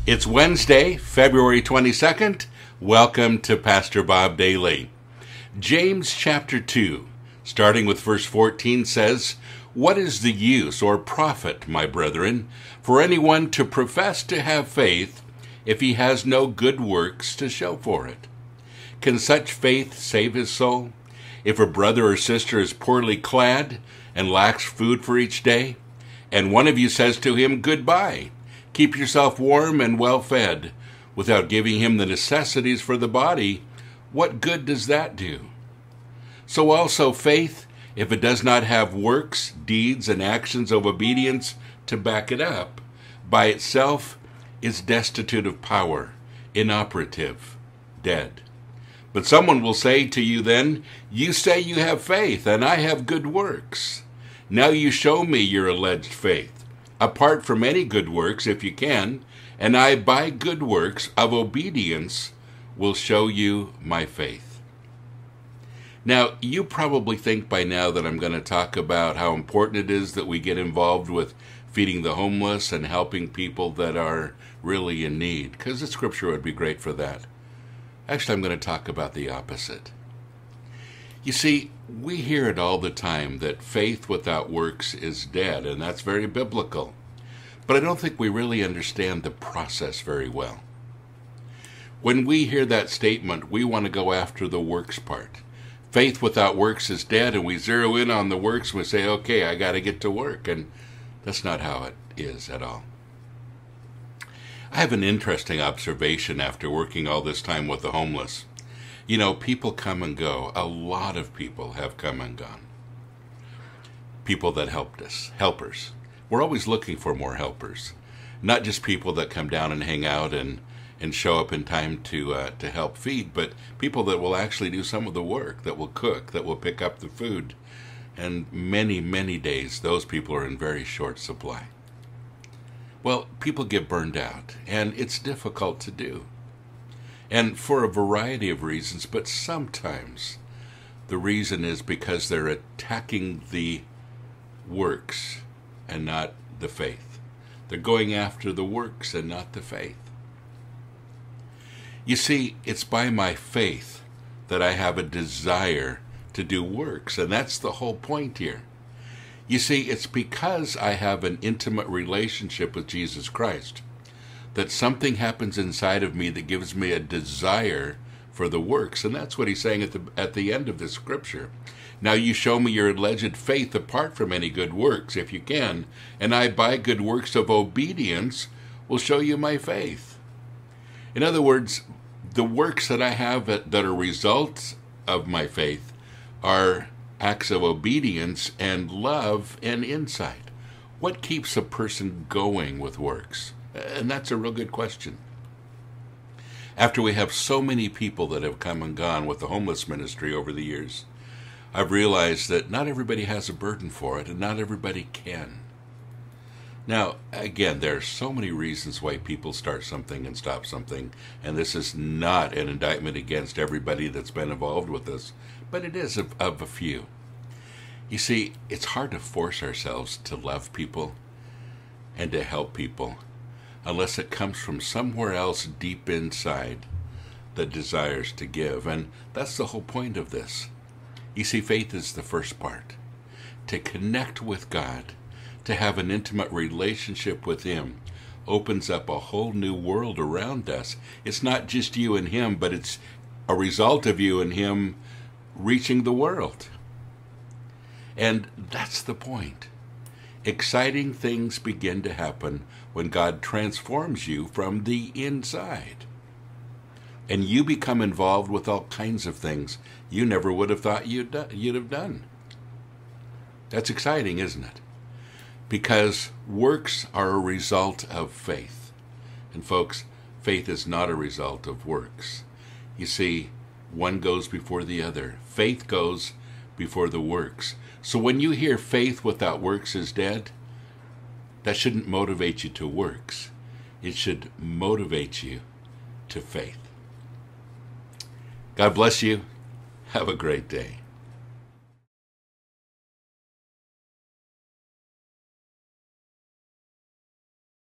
It's Wednesday, February 22nd. Welcome to Pastor Bob Daily. James chapter 2, starting with verse 14, says, "What is the use or profit, my brethren, for anyone to profess to have faith if he has no good works to show for it? Can such faith save his soul? If a brother or sister is poorly clad and lacks food for each day, and one of you says to him, 'Goodbye, keep yourself warm and well fed,' without giving him the necessities for the body, what good does that do? So also faith, if it does not have works, deeds, and actions of obedience to back it up, by itself is destitute of power, inoperative, dead. But someone will say to you then, 'You say you have faith, and I have good works. Now you show me your alleged faith, apart from any good works, if you can, and I, by good works of obedience, will show you my faith.'" Now, you probably think by now that I'm going to talk about how important it is that we get involved with feeding the homeless and helping people that are really in need, because the scripture would be great for that. Actually, I'm going to talk about the opposite. You see, we hear it all the time that faith without works is dead, and that's very biblical. But I don't think we really understand the process very well. When we hear that statement, we want to go after the works part. Faith without works is dead, and we zero in on the works and we say, okay, I got to get to work, and that's not how it is at all. I have an interesting observation after working all this time with the homeless. You know, people come and go. A lot of people have come and gone. People that helped us, helpers. We're always looking for more helpers. Not just people that come down and hang out and show up in time to help feed, but people that will actually do some of the work, that will cook, that will pick up the food. And many, many days, those people are in very short supply. Well, people get burned out, and it's difficult to do. And for a variety of reasons, but sometimes the reason is because they're attacking the works and not the faith. They're going after the works and not the faith. You see, it's by my faith that I have a desire to do works, and that's the whole point here. You see, it's because I have an intimate relationship with Jesus Christ that something happens inside of me that gives me a desire for the works. And that's what he's saying at the end of the scripture. "Now you show me your alleged faith apart from any good works, if you can, and I, by good works of obedience, will show you my faith." In other words, the works that I have that are results of my faith are acts of obedience and love and insight. What keeps a person going with works? And that's a real good question. After we have so many people that have come and gone with the homeless ministry over the years, I've realized that not everybody has a burden for it, and not everybody can. Now, again, there are so many reasons why people start something and stop something, and this is not an indictment against everybody that's been involved with this, but it is of a few. You see, it's hard to force ourselves to love people and to help people unless it comes from somewhere else deep inside that desires to give. And that's the whole point of this. You see, faith is the first part. To connect with God, to have an intimate relationship with Him, opens up a whole new world around us. It's not just you and Him, but it's a result of you and Him reaching the world. And that's the point. Exciting things begin to happen when God transforms you from the inside. And you become involved with all kinds of things you never would have thought you'd have done. That's exciting, isn't it? Because works are a result of faith. And folks, faith is not a result of works. You see, one goes before the other. Faith goes before the works. So when you hear faith without works is dead, that shouldn't motivate you to works. It should motivate you to faith. God bless you. Have a great day.